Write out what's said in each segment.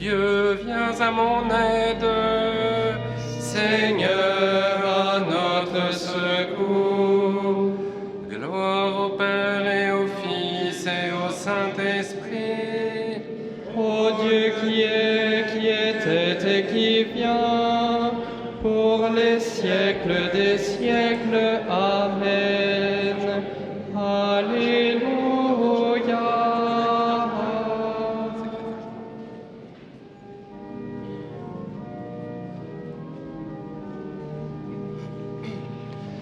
Dieu, viens à mon aide. Seigneur, à notre secours. Gloire au Père et au Fils et au Saint-Esprit. Ô Dieu qui est, qui était et qui vient, pour les siècles des siècles. Amen. Alléluia.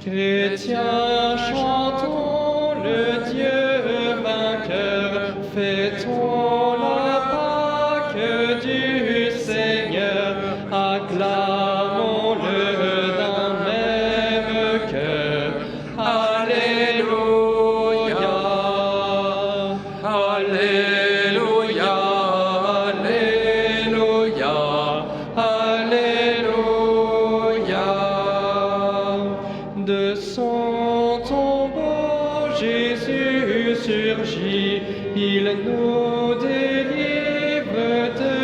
Chrétiens, chantons le Dieu vainqueur, fêtons la Pâque du Seigneur, acclamons-le d'un même cœur. Alléluia, Alléluia, Alléluia, Alléluia. De son tombeau, Jésus surgit, il nous délivre de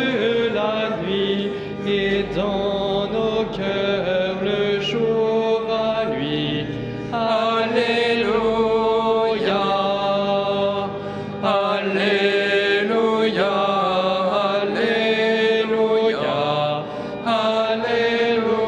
la nuit, et dans nos cœurs le jour à lui. Alléluia, Alléluia, Alléluia, Alléluia.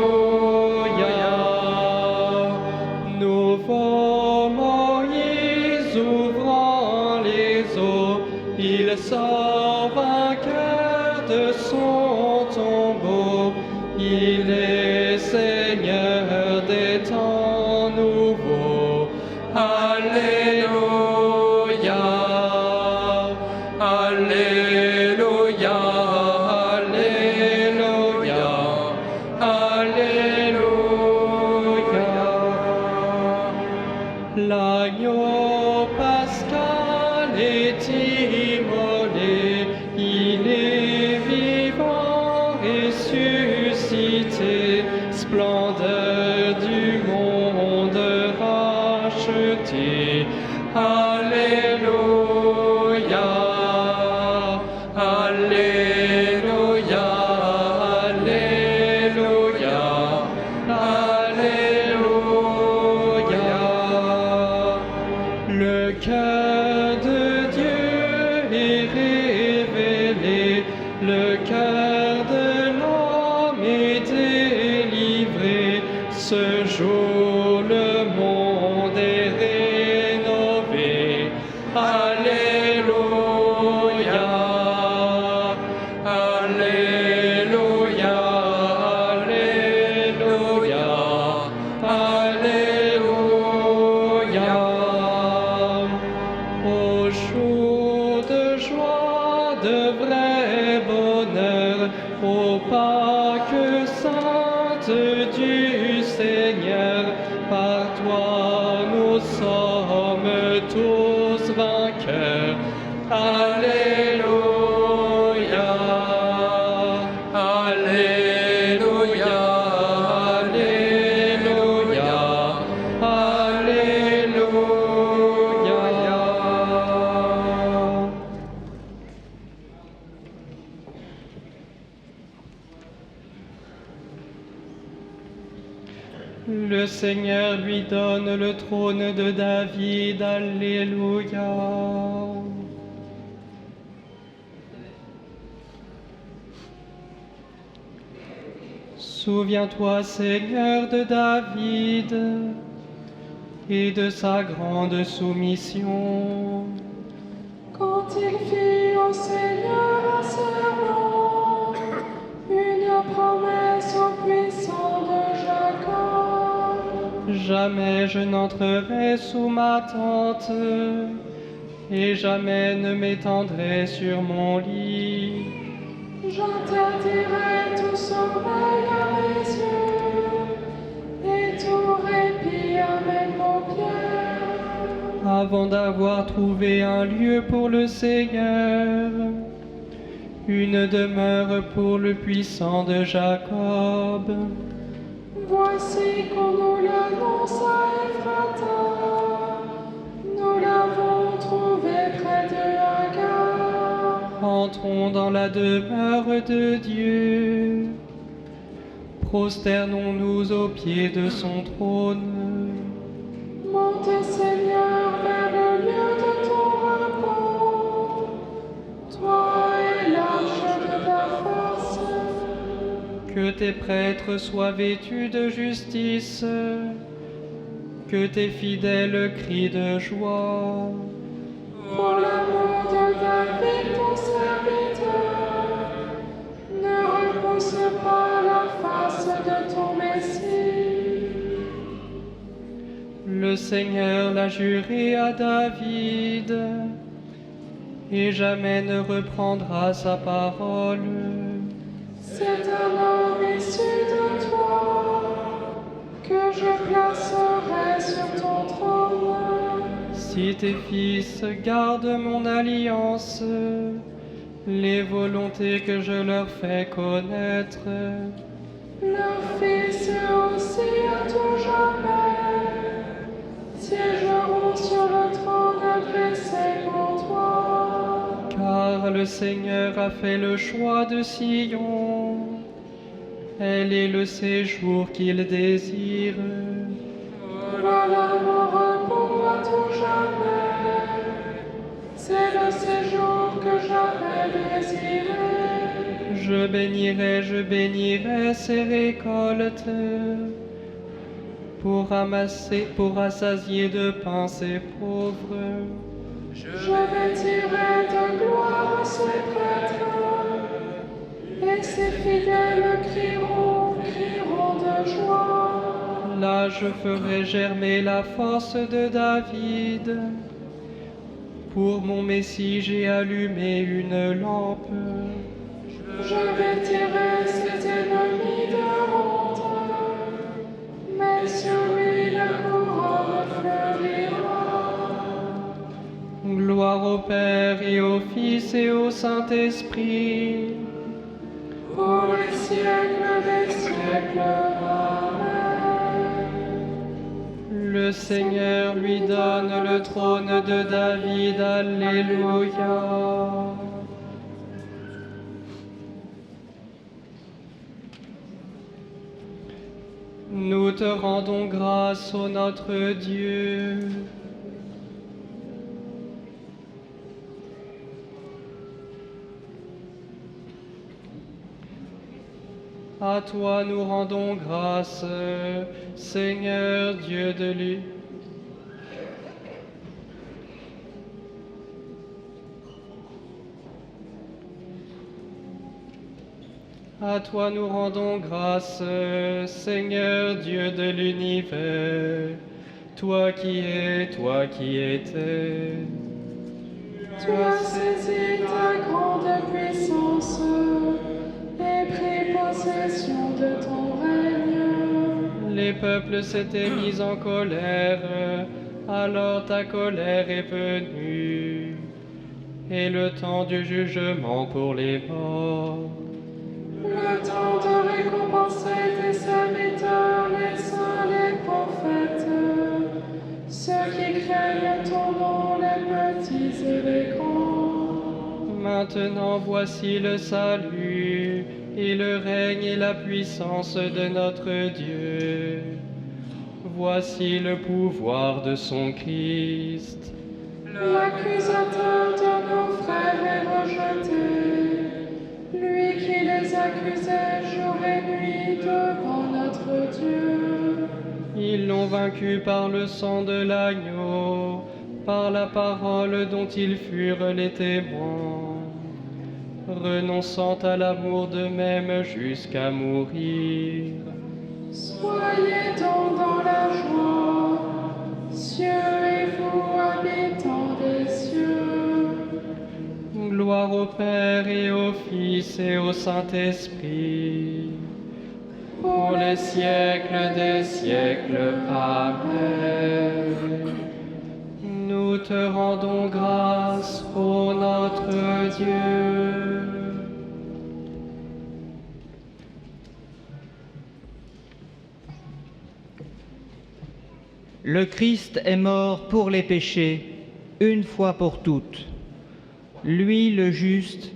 Nouveau Moïse ouvrant les eaux, il sort vainqueur de son tombeau. Il est Seigneur des temps nouveaux. Alléluia, Alléluia, Alléluia, Alléluia. L'agneau pascal est immolé, il est vivant, ressuscité, splendeur du monde racheté. Alléluia, Alléluia, Alléluia, Alléluia. Le cœur de Dieu est révélé, le cœur de l'homme est délivré. Ce jour, le monde est rénové. Alléluia, Alléluia, Alléluia, Alléluia. Au jour de joie, de vrai bonheur, au Pâques sainte du Seigneur, par toi nous sommes tous vainqueurs. Alléluia, Alléluia, Alléluia, Alléluia. Le Seigneur lui donne le trône de David. Alléluia. Souviens-toi, Seigneur, de David et de sa grande soumission. Quand il fit au Seigneur un serment, une promesse au puissant de Jacob. Jamais je n'entrerai sous ma tente, et jamais ne m'étendrai sur mon lit. J'interdirai tout sommeil à mes yeux, et tout répit à mes paupières. Avant d'avoir trouvé un lieu pour le Seigneur, une demeure pour le puissant de Jacob. Voici qu'on nous l'annonce à Ephrata, nous l'avons trouvé près de Hagar. Entrons dans la demeure de Dieu. Prosternons-nous aux pieds de son trône. Monte, Seigneur, vers le lieu de ton repos. Toi et l'arche de ta force. Que tes prêtres soient vêtus de justice, que tes fidèles crient de joie. Pour l'amour de David, ton serviteur, ne repousse pas la face de ton Messie. Le Seigneur l'a juré à David, et jamais ne reprendra sa parole. C'est un homme issu de toi que je placerai sur ton trône. Si tes fils gardent mon alliance, les volontés que je leur fais connaître, Leurs fils aussi à tout jamais siégeront sur le trône dressé pour toi. car le Seigneur a fait le choix de Sion. Elle est le séjour qu'il désire. Voilà mon repos à tout jamais. C'est le séjour que j'avais désiré. Je bénirai ses récoltes pour rassasier de pain ses pauvres. Je vêtirai de gloire ses prêtres, et ses fidèles crieront de joie. Là je ferai germer la force de David. Pour mon Messie j'ai allumé une lampe. Je vêtirai ses ennemis de honte, mais sur lui la couronne fleurira. Gloire au Père et au Fils et au Saint-Esprit. Pour les siècles des siècles. Amen. Le Seigneur lui donne le trône de David. Alléluia. Nous te rendons grâce, ô notre Dieu. À toi nous rendons grâce, Seigneur Dieu de l'univers. À toi nous rendons grâce, Seigneur Dieu de l'univers, toi qui es, toi qui étais. Tu as saisi ta grande puissance et pris possession de ton règne. Les peuples s'étaient mis en colère, alors ta colère est venue, et le temps du jugement pour les morts. Le temps de récompenser tes serviteurs, les saints, les prophètes, ceux qui craignent ton nom, les petits et les grands. Maintenant voici le salut, et le règne et la puissance de notre Dieu. Voici le pouvoir de son Christ. L'accusateur de nos frères est rejeté, lui qui les accusait jour et nuit devant notre Dieu. Ils l'ont vaincu par le sang de l'agneau, par la parole dont ils furent les témoins, renonçant à l'amour d'eux-mêmes jusqu'à mourir. Soyez donc dans la joie, cieux et vous habitants des cieux. Gloire au Père et au Fils et au Saint-Esprit. Pour les siècles des siècles. Amen. Nous te rendons grâce, ô notre Dieu. Le Christ est mort pour les péchés, une fois pour toutes. Lui, le juste,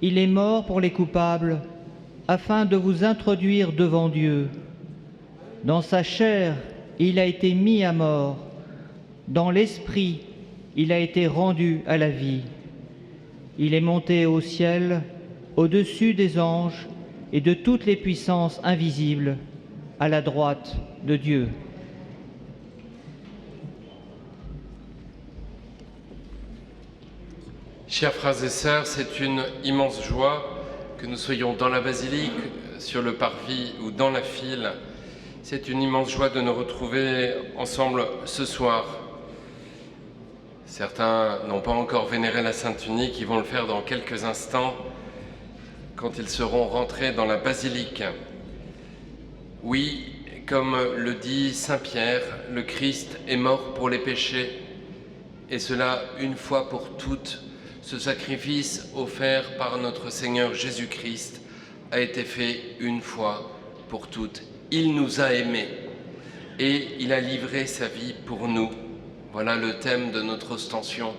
il est mort pour les coupables, afin de vous introduire devant Dieu. Dans sa chair, il a été mis à mort. Dans l'esprit, il a été rendu à la vie. Il est monté au ciel, au-dessus des anges et de toutes les puissances invisibles, à la droite de Dieu. Chers frères et sœurs, c'est une immense joie que nous soyons dans la basilique, sur le parvis ou dans la file. C'est une immense joie de nous retrouver ensemble ce soir. Certains n'ont pas encore vénéré la Sainte Unique, ils vont le faire dans quelques instants quand ils seront rentrés dans la basilique. Oui, comme le dit Saint Pierre, le Christ est mort pour les péchés, et cela une fois pour toutes. Ce sacrifice offert par notre Seigneur Jésus-Christ a été fait une fois pour toutes. Il nous a aimés et il a livré sa vie pour nous. Voilà le thème de notre ostension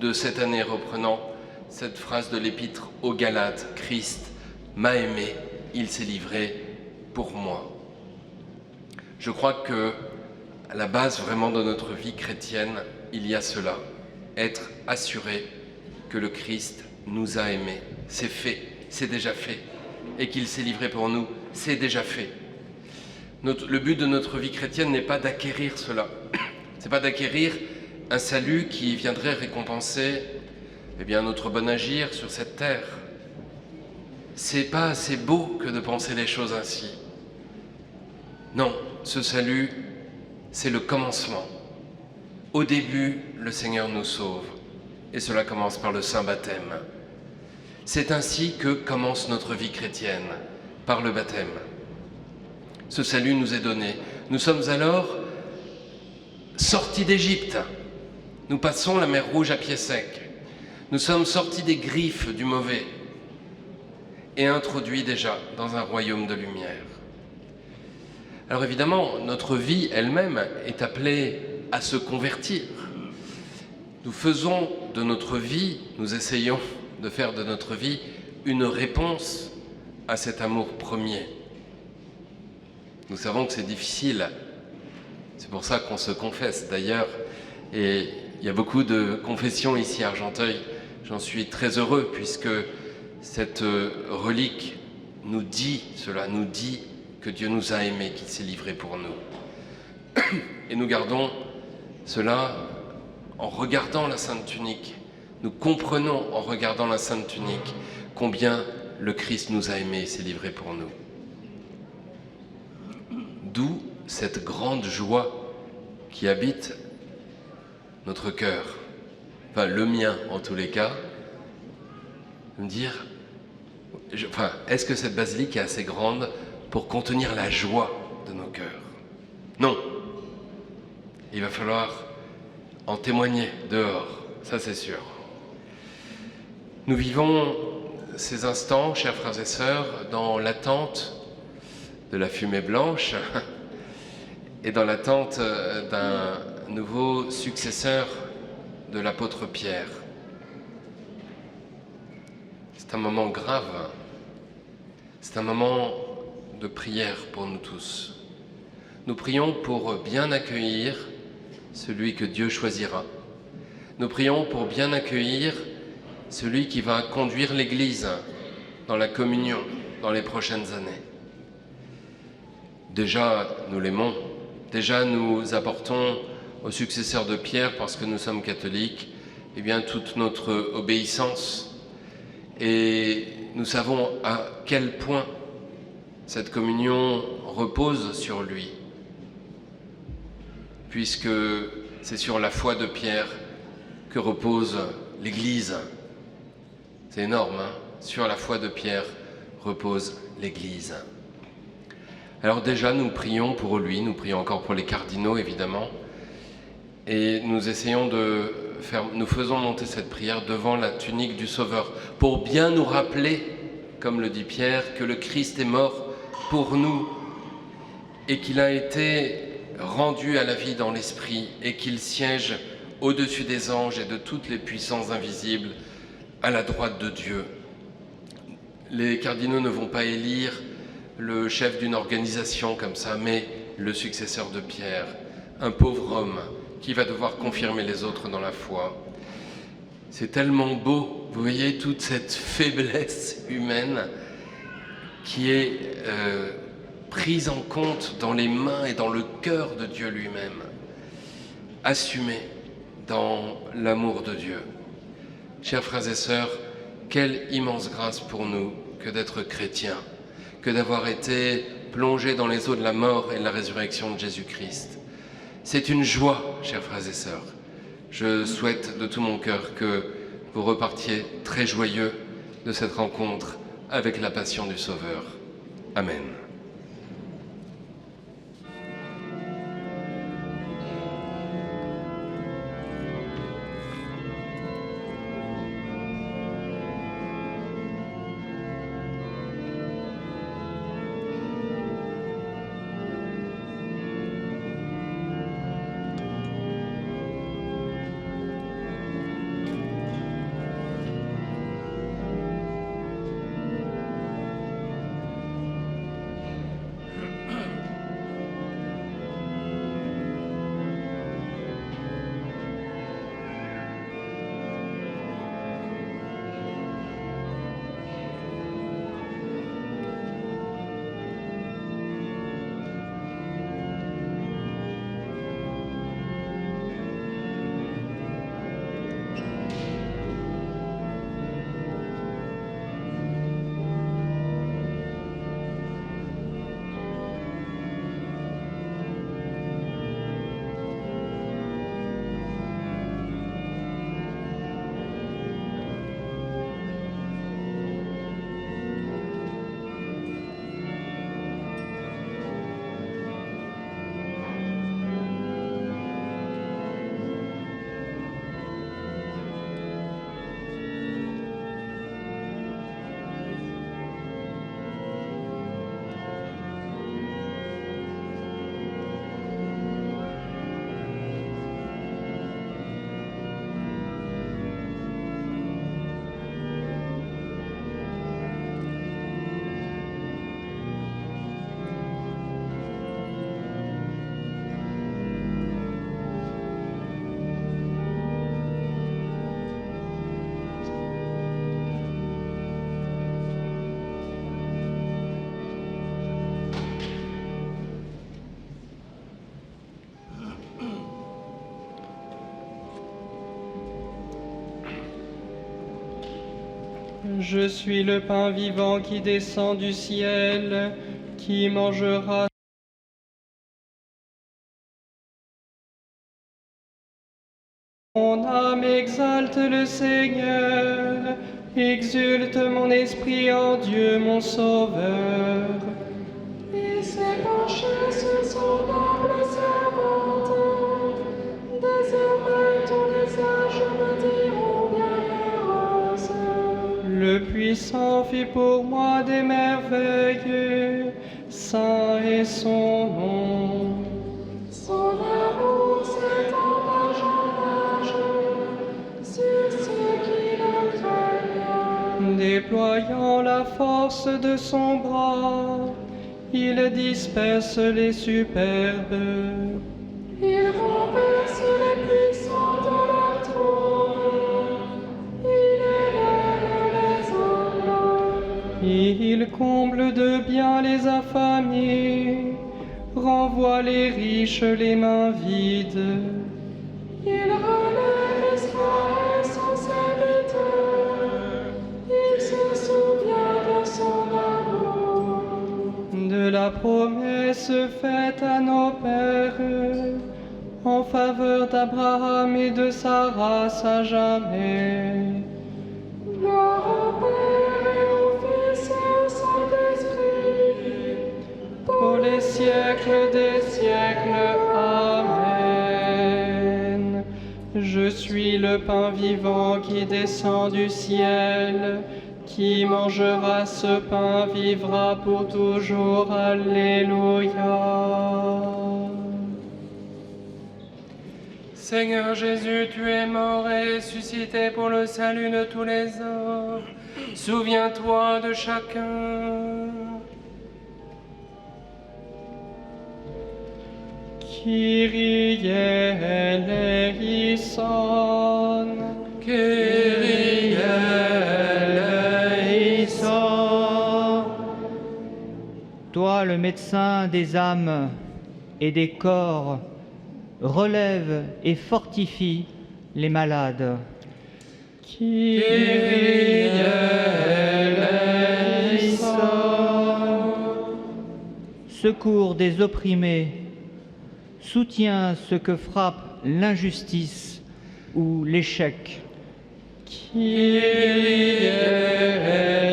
de cette année, reprenant cette phrase de l'Épître aux Galates. Christ m'a aimé, il s'est livré pour moi. Je crois que à la base vraiment de notre vie chrétienne, il y a cela, être assuré que le Christ nous a aimés. C'est fait, c'est déjà fait. Et qu'il s'est livré pour nous, c'est déjà fait. Le but de notre vie chrétienne n'est pas d'acquérir cela. C'est pas d'acquérir un salut qui viendrait récompenser notre bon agir sur cette terre. C'est pas assez beau que de penser les choses ainsi. Non, ce salut, c'est le commencement. Au début, le Seigneur nous sauve. Et cela commence par le saint baptême. C'est ainsi que commence notre vie chrétienne, par le baptême. Ce salut nous est donné. Nous sommes alors sortis d'Égypte. Nous passons la mer Rouge à pied sec. Nous sommes sortis des griffes du mauvais et introduits déjà dans un royaume de lumière. Alors évidemment, notre vie elle-même est appelée à se convertir. Nous faisons de notre vie, nous essayons de faire de notre vie une réponse à cet amour premier. Nous savons que c'est difficile, c'est pour ça qu'on se confesse d'ailleurs, et il y a beaucoup de confessions ici à Argenteuil, j'en suis très heureux puisque cette relique nous dit cela, nous dit que Dieu nous a aimés, qu'il s'est livré pour nous. Et nous gardons cela en regardant la Sainte Tunique. Nous comprenons en regardant la Sainte Tunique combien le Christ nous a aimés et s'est livré pour nous. D'où cette grande joie qui habite notre cœur, enfin le mien en tous les cas, de me dire, est-ce que cette basilique est assez grande pour contenir la joie de nos cœurs? Non. Il va falloir en témoigner dehors, ça c'est sûr. Nous vivons ces instants, chers frères et sœurs, dans l'attente de la fumée blanche et dans l'attente d'un nouveau successeur de l'apôtre Pierre. C'est un moment grave, c'est un moment de prière pour nous tous. Nous prions pour bien accueillir celui que Dieu choisira. Nous prions pour bien accueillir celui qui va conduire l'Église dans la communion dans les prochaines années. Déjà, nous l'aimons. Déjà, nous apportons au successeur de Pierre, parce que nous sommes catholiques, toute notre obéissance. Et nous savons à quel point cette communion repose sur lui, puisque c'est sur la foi de Pierre que repose l'Église. C'est énorme, hein ? Sur la foi de Pierre repose l'Église. Alors déjà, nous prions pour lui, nous prions encore pour les cardinaux, évidemment, et nous essayons nous faisons monter cette prière devant la tunique du Sauveur, pour bien nous rappeler, comme le dit Pierre, que le Christ est mort pour nous, et qu'il a été rendu à la vie dans l'Esprit, et qu'il siège au-dessus des anges et de toutes les puissances invisibles, à la droite de Dieu. Les cardinaux ne vont pas élire le chef d'une organisation comme ça, mais le successeur de Pierre, un pauvre homme qui va devoir confirmer les autres dans la foi. C'est tellement beau, vous voyez, toute cette faiblesse humaine qui est prise en compte dans les mains et dans le cœur de Dieu lui-même, assumée dans l'amour de Dieu. Chers frères et sœurs, quelle immense grâce pour nous que d'être chrétiens, que d'avoir été plongés dans les eaux de la mort et de la résurrection de Jésus-Christ. C'est une joie, chers frères et sœurs. Je souhaite de tout mon cœur que vous repartiez très joyeux de cette rencontre avec la passion du Sauveur. Amen. Je suis le pain vivant qui descend du ciel, qui mangera. Mon âme exalte le Seigneur, exulte mon esprit en Dieu mon Sauveur. Et ses penchés sur son humble servante. Désormais ton visage me diront bienheureuse. Le Puissant fit pour moi des merveilles, saint est son nom. Son amour s'étend d'âge en âge sur ceux qui le craignent. Déployant la force de son bras, il disperse les superbes. Il renverse les puissants dans leur trône. Il élève les humbles. Il comble de bien les affamés, renvoie les riches les mains vides. Il relève Israël son serviteur. Il se souvient de son amour. De la promesse faite à nos pères, en faveur d'Abraham et de sa race à jamais. Gloire au Père et au Fils et au Saint-Esprit, Pour les siècles des siècles. Amen. Je suis le pain vivant qui descend du ciel. Qui mangera ce pain vivra pour toujours. Alléluia. Seigneur Jésus, tu es mort et ressuscité pour le salut de tous les hommes. Souviens-toi de chacun. Kyrie eleison. Kyrie eleison. Toi, le médecin des âmes et des corps, relève et fortifie les malades. Kyrie eleison. Secours des opprimés, soutiens ceux que frappe l'injustice ou l'échec. Kyrie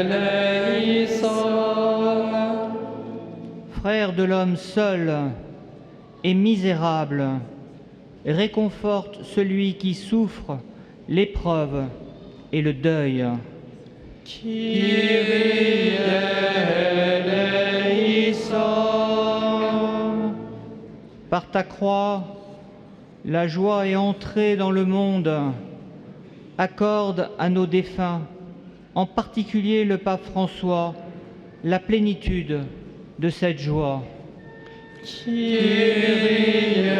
eleison. Frère de l'homme seul et misérable, réconforte celui qui souffre l'épreuve et le deuil. Kyrie eleison. Par ta croix, la joie est entrée dans le monde. Accorde à nos défunts, en particulier le pape François, la plénitude de cette joie. Kyrie eleison.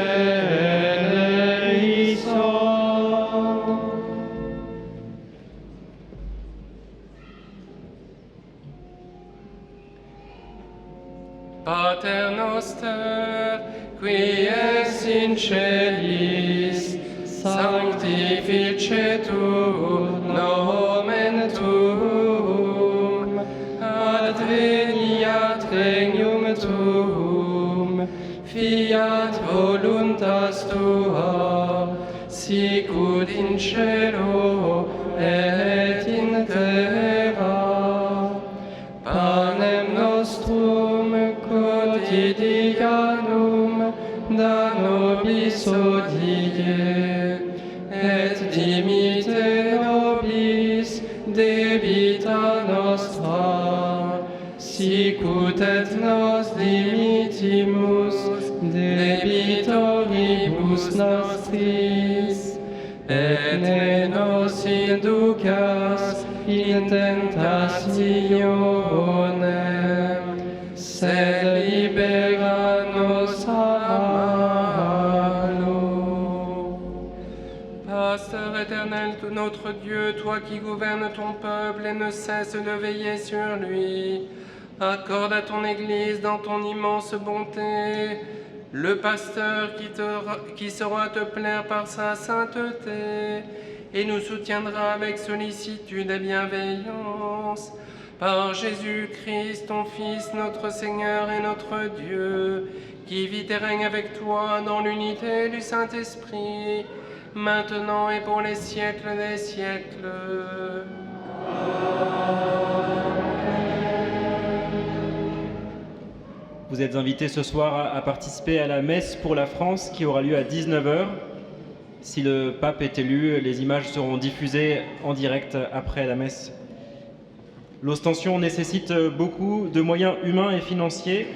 Pater noster, qui es in celis, sanctificetur nomen tuum, adveniat regnum tuum, fiat voluntas tua, sicut in cielo et in terra. Panem nostrum quotidianum da nobis hodie, et dimitte nobis debita nostra, sicut et nos dimittimus debitoribus nostris, et ne nos inducas in tentationem, sed libera nos a malo. Pasteur éternel, tout notre Dieu, toi qui gouvernes ton peuple et ne cesses de veiller sur lui, accorde à ton Église dans ton immense bonté le pasteur qui saura te plaire par sa sainteté et nous soutiendra avec sollicitude et bienveillance. Par Jésus-Christ, ton Fils, notre Seigneur et notre Dieu, qui vit et règne avec toi dans l'unité du Saint-Esprit, maintenant et pour les siècles des siècles. Vous êtes invités ce soir à participer à la messe pour la France qui aura lieu à 19h. Si le pape est élu, les images seront diffusées en direct après la messe. L'ostension nécessite beaucoup de moyens humains et financiers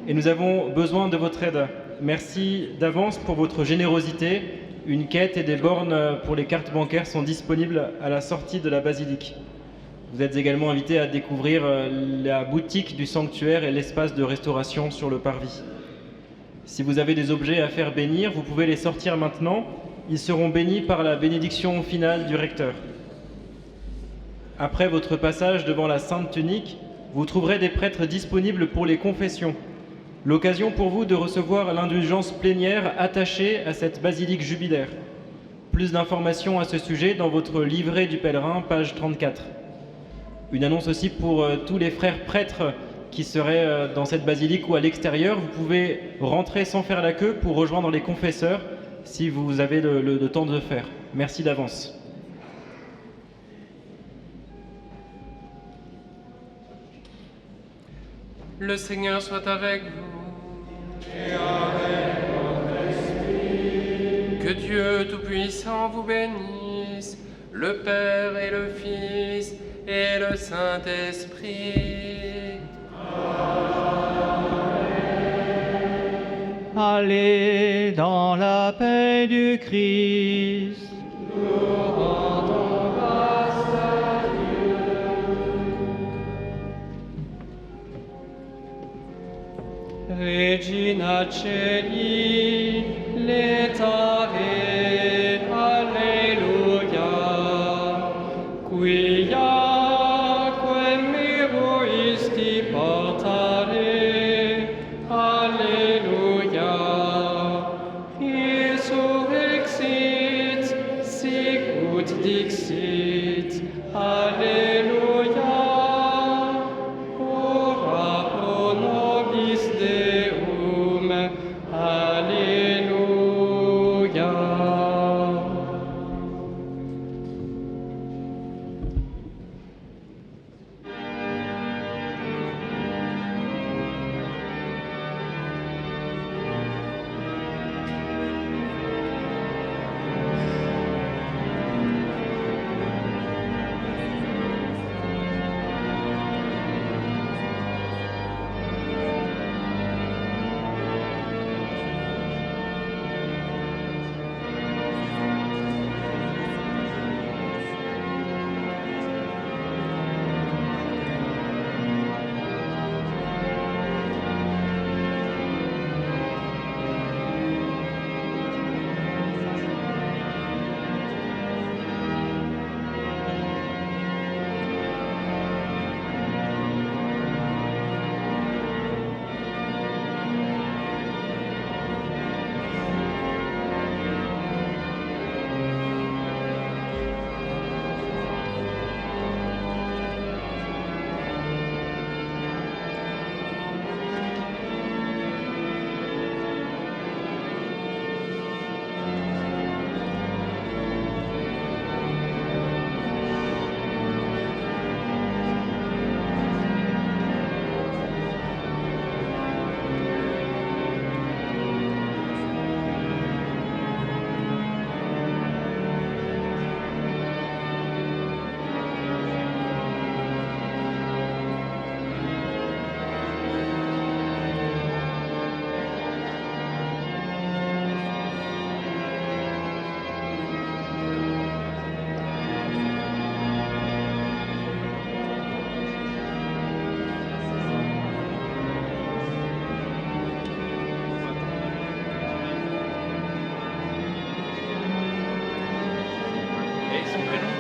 et nous avons besoin de votre aide. Merci d'avance pour votre générosité. Une quête et des bornes pour les cartes bancaires sont disponibles à la sortie de la basilique. Vous êtes également invités à découvrir la boutique du sanctuaire et l'espace de restauration sur le parvis. Si vous avez des objets à faire bénir, vous pouvez les sortir maintenant. Ils seront bénis par la bénédiction finale du recteur. Après votre passage devant la Sainte Tunique, vous trouverez des prêtres disponibles pour les confessions. L'occasion pour vous de recevoir l'indulgence plénière attachée à cette basilique jubilaire. Plus d'informations à ce sujet dans votre livret du pèlerin, page 34. Une annonce aussi pour tous les frères prêtres qui seraient dans cette basilique ou à l'extérieur. Vous pouvez rentrer sans faire la queue pour rejoindre les confesseurs si vous avez le temps de le faire. Merci d'avance. Le Seigneur soit avec vous. Et avec votre esprit. Que Dieu Tout-Puissant vous bénisse, le Père et le Fils et le Saint-Esprit. Amen. Allez dans la paix du Christ. Nous rendons grâce à Dieu. Regina Celi, letare, alleluia, quiaque miruisti portare, alleluia, resurrexit, sicut dixit, alleluia, ora pro nobis Deum, alleluia. Et son prénom?